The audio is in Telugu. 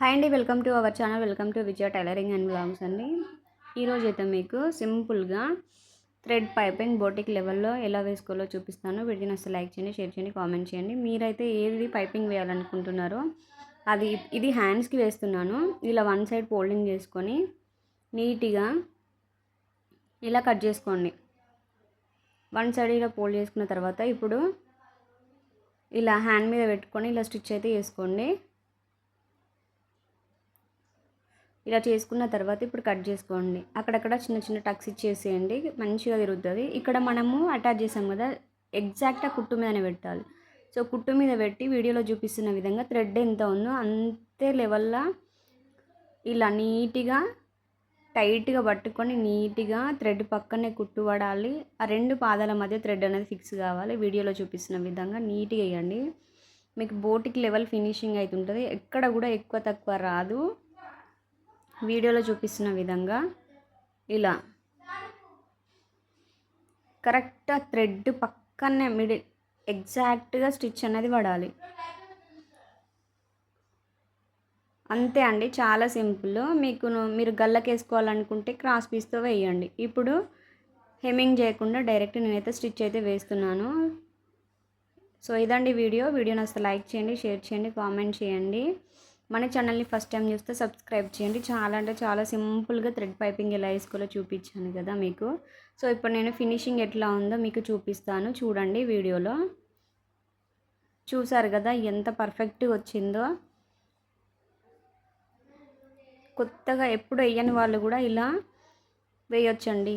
హాయ్ అండి, welcome to our channel. Welcome to Vijaya tailoring and blogs అండి. ఈరోజు అయితే మీకు సింపుల్గా థ్రెడ్ పైపింగ్ బోటిక్ లెవెల్లో ఎలా వేసుకోవాలో చూపిస్తాను. వీడియోని అసలు లైక్ చేయండి, షేర్ చేయండి, కామెంట్ చేయండి. మీరైతే ఏది పైపింగ్ వేయాలనుకుంటున్నారో ఇది హ్యాండ్స్కి వేస్తున్నాను. ఇలా వన్ సైడ్ ఫోల్డింగ్ చేసుకొని నీట్గా ఇలా కట్ చేసుకోండి. వన్ సైడ్ ఇలా ఫోల్డ్ చేసుకున్న తర్వాత ఇప్పుడు ఇలా హ్యాండ్ మీద పెట్టుకొని ఇలా స్టిచ్ అయితే వేసుకోండి. ఇలా చేసుకున్న తర్వాత ఇప్పుడు కట్ చేసుకోండి. అక్కడక్కడ చిన్న చిన్న టక్స్ ఇచ్చేసేయండి, మంచిగా తిరుగుతుంది. ఇక్కడ మనము అటాచ్ చేసాం కదా, ఎగ్జాక్ట్గా కుట్టు మీదనే పెట్టాలి. సో కుట్టు మీద పెట్టి వీడియోలో చూపిస్తున్న విధంగా థ్రెడ్ ఎంత ఉందో అంతే లెవెల్లో ఇలా నీట్గా టైట్గా పట్టుకొని నీట్గా థ్రెడ్ పక్కనే కుట్టు పడాలి. ఆ రెండు పాదాల మధ్య థ్రెడ్ అనేది ఫిక్స్ కావాలి. వీడియోలో చూపిస్తున్న విధంగా నీట్గా వేయండి. మీకు బోటిక్ లెవెల్ ఫినిషింగ్ అయితే ఉంటుంది. ఎక్కడ కూడా ఎక్కువ తక్కువ రాదు. వీడియోలో చూపిస్తున్న విధంగా ఇలా కరెక్ట్గా థ్రెడ్ పక్కనే మిడిల్ ఎగ్జాక్ట్గా స్టిచ్ అనేది పడాలి. అంతే అండి, చాలా సింపుల్. మీరు గల్లకి వేసుకోవాలనుకుంటే క్రాస్ పీస్తో వేయండి. ఇప్పుడు హెమ్మింగ్ చేయకుండా డైరెక్ట్ నేనైతే స్టిచ్ అయితే వేస్తున్నాను. సో ఇదండి వీడియోని అసలు లైక్ చేయండి, షేర్ చేయండి, కామెంట్ చేయండి. మన ఛానల్ని ఫస్ట్ టైం చూస్తే సబ్స్క్రైబ్ చేయండి. చాలా అంటే చాలా సింపుల్గా థ్రెడ్ పైపింగ్ ఎలా వేసుకోవాలో చూపించాను కదా మీకు. సో ఇప్పుడు నేను ఫినిషింగ్ ఎట్లా ఉందో మీకు చూపిస్తాను, చూడండి. వీడియోలో చూసారు కదా ఎంత పర్ఫెక్ట్గా వచ్చిందో. కొత్తగా ఎప్పుడు వేయని వాళ్ళు కూడా ఇలా వేయొచ్చండి.